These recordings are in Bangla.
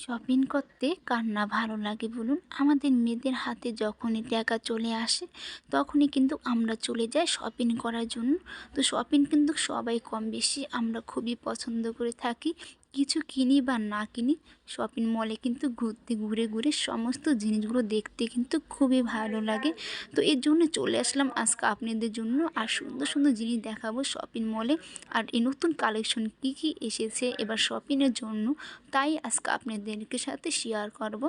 শপিং করতে কার না ভালো লাগে বলুন? আমাদের মেয়েদের হাতে যখনই টাকা চলে আসে, তখনই কিন্তু আমরা চলে যাই শপিং করার জন্য। তো শপিং কিন্তু সবাই কম বেশি আমরা খুবই পছন্দ করে থাকি। কিছু কিনি বা না কিনি, শপিং মলে কিন্তু ঘুরে ঘুরে সমস্ত জিনিসগুলো দেখতে কিন্তু খুবই ভালো লাগে। তো এর জন্য চলে আসলাম আজকে আপনাদের জন্য, আর সুন্দর সুন্দর জিনিস দেখাবো শপিং মলে। আর এই নতুন কালেকশন কী কী এসেছে এবার শপিংয়ের জন্য, তাই আজকে আপনাদেরকে সাথে শেয়ার করব।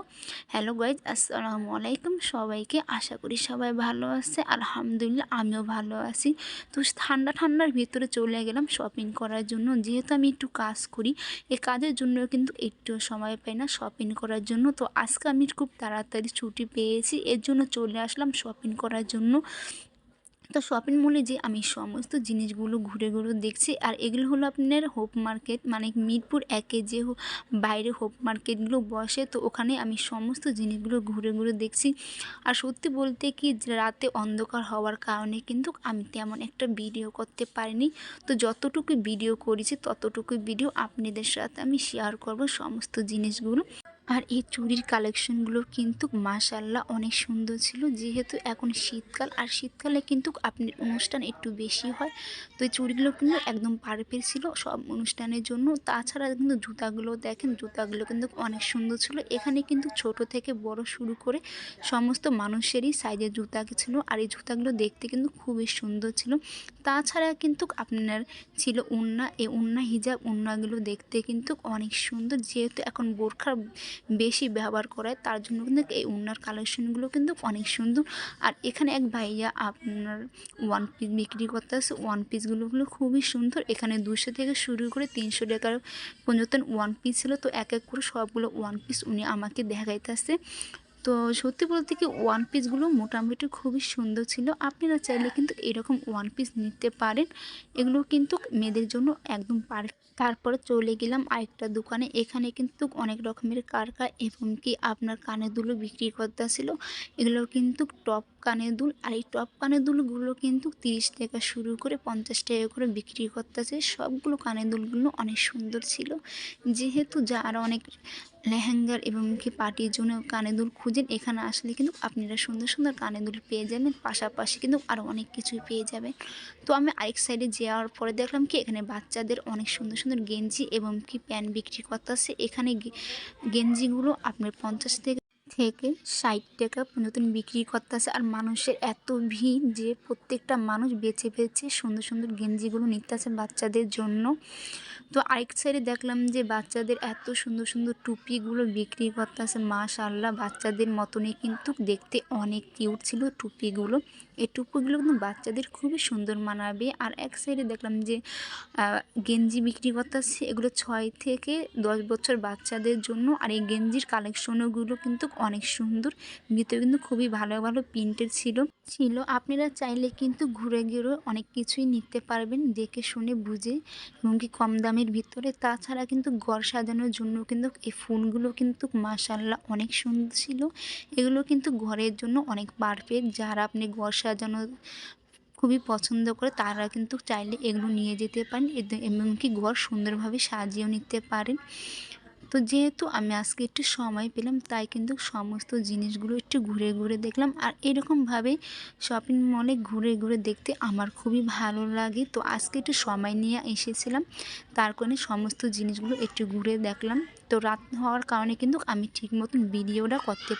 হ্যালো গাইজ, আসসালামু আলাইকুম সবাইকে। আশা করি সবাই ভালো আছে, আলহামদুলিল্লাহ আমিও ভালো আছি। তো ঠান্ডার ভিতরে চলে গেলাম শপিং করার জন্য। যেহেতু আমি একটু কাজ করি, এই কাজের জন্য কিন্তু একটু সময় পাই না শপিং করার জন্য। তো আজকে আমি খুব তাড়াতাড়ি ছুটি পেয়েছি, এর জন্য চলে আসলাম শপিং করার জন্য। তো শপিং মলে যে আমি সমস্ত জিনিসগুলো ঘুরে ঘুরে দেখছি, আর এগুলো হলো আপনার হোপ মার্কেট, মানে মিরপুর একে যে বাইরে হোপ মার্কেটগুলো বসে, তো ওখানে আমি সমস্ত জিনিসগুলো ঘুরে ঘুরে দেখছি। আর সত্যি বলতে কি, যে রাতে অন্ধকার হওয়ার কারণে কিন্তু আমি তেমন একটা ভিডিও করতে পারিনি। তো যতটুকু ভিডিও করেছি ততটুকু ভিডিও আপনাদের সাথে আমি শেয়ার করব সমস্ত জিনিসগুলো। আর এই চুড়ির কালেকশনগুলো কিন্তু মাশাআল্লাহ অনেক সুন্দর ছিল। যেহেতু এখন শীতকাল, আর শীতকালে কিন্তু আপনার অনুষ্ঠান একটু বেশি হয়, তো এই চুড়িগুলো কিন্তু একদম পারফেক্ট ছিল সব অনুষ্ঠানের জন্য। তাছাড়া কিন্তু জুতাগুলো দেখেন, জুতাগুলো কিন্তু অনেক সুন্দর ছিল। এখানে কিন্তু ছোট থেকে বড় শুরু করে সমস্ত মানুষেরই সাইজের জুতা ছিল, আর এই জুতাগুলো দেখতে কিন্তু খুবই সুন্দর ছিল। তাছাড়া কিন্তু আপনার ছিল ওড়না, এই ওড়না হিজাব ওড়নাগুলো দেখতে কিন্তু অনেক সুন্দর। যেহেতু এখন বোরখার বেশি ব্যবহার করায়, তার জন্য কিন্তু এই ওড়নার কালেকশনগুলো কিন্তু অনেক সুন্দর। আর এখানে এক ভাইয়া আপনার ওয়ান পিস বিক্রি করতেছে। ওয়ান পিসগুলো খুবই সুন্দর। এখানে 200 থেকে শুরু করে 300 টাকার পর্যন্ত ওয়ান পিস ছিল। তো এক এক করে সবগুলো ওয়ান পিস উনি আমাকে দেখাইতেছে। তো সত্যি বলতে কি, ওয়ান পিসগুলো মোটামুটি খুবই সুন্দর ছিল। আপনারা চাইলে কিন্তু এরকম ওয়ান পিস নিতে পারেন, এগুলো কিন্তু মেয়েদের জন্য একদম পারফেক্ট। তারপরে চলে গেলাম আরেকটা দোকানে। এখানে কিন্তু অনেক রকমের কারকা এবং কি আপনার কানের দুলও বিক্রি করতেছিল। এগুলো কিন্তু টপ কানের দুল, আর এই টপ কানের দুলগুলো কিন্তু 30 টাকা শুরু করে 50 টাকা করে বিক্রি করতেছে। সবগুলো কানের দুলগুলো অনেক সুন্দর ছিল। যেহেতু যারা অনেক লেহেঙ্গার এবং কি পার্টির জন্য কানের দুল খুঁজেন, এখানে আসলে কিন্তু আপনারা সুন্দর সুন্দর কানের দুল পেয়ে যাবেন, পাশাপাশি কিন্তু আরও অনেক কিছুই পেয়ে যাবেন। তো আমি আরেক সাইডে যাওয়ার পরে দেখলাম কি, এখানে বাচ্চাদের অনেক সুন্দর সুন্দর গেঞ্জি এবং কি প্যান্ট বিক্রি করতেছে। এখানে গেঞ্জিগুলো আপনার 50 থেকে 60 টাকা পর্যন্ত বিক্রি করতেছে। আর মানুষের এত ভিড় যে প্রত্যেকটা মানুষ বেছে বেছে সুন্দর সুন্দর গেঞ্জিগুলো নিতেছে বাচ্চাদের জন্য। তো আরেক সাইডে দেখলাম যে বাচ্চাদের এত সুন্দর সুন্দর টুপিগুলো বিক্রি করতেছে। মাশাআল্লাহ, বাচ্চাদের মতনই কিন্তু দেখতে অনেক কিউট ছিল টুপিগুলো। এই টুপিগুলো কিন্তু বাচ্চাদের খুবই সুন্দর মানাবে। আর এক সাইডে দেখলাম যে গেঞ্জি বিক্রি করতেছে, এগুলো 6 থেকে 10 বছর বাচ্চাদের জন্য। আর এই গেঞ্জির কালেকশনগুলো কিন্তু অনেক সুন্দর, ভিতরে কিন্তু খুবই ভালো ভালো প্রিন্টের ছিল। আপনারা চাইলে কিন্তু ঘুরে ঘুরে অনেক কিছুই নিতে পারবেন, দেখে শুনে বুঝে, এবং কি কম দামের ভিতরে। তাছাড়া কিন্তু ঘর সাজানোর জন্য কিন্তু এই ফুলগুলো কিন্তু মাশাআল্লাহ অনেক সুন্দর ছিল। এগুলো কিন্তু ঘরের জন্য অনেক পারফেক্ট। যারা আপনি ঘর সাজানো খুবই পছন্দ করে, তারা কিন্তু চাইলে এগুলো নিয়ে যেতে পারেন, এমনকি ঘর সুন্দরভাবে সাজিয়েও নিতে পারেন। তো যেহেতু আমি আজকে একটু সময় পেলাম, তাই কিন্তু সমস্ত জিনিসগুলো একটু ঘুরে ঘুরে দেখলাম। আর এরকমভাবে শপিং মলে ঘুরে ঘুরে দেখতে আমার খুবই ভালো লাগে। তো আজকে একটু সময় নিয়ে এসেছিলাম, তার কারণে সমস্ত জিনিসগুলো একটু ঘুরে দেখলাম। তো রাত হওয়ার কারণে কিন্তু আমি ঠিক মতন ভিডিওটা করতে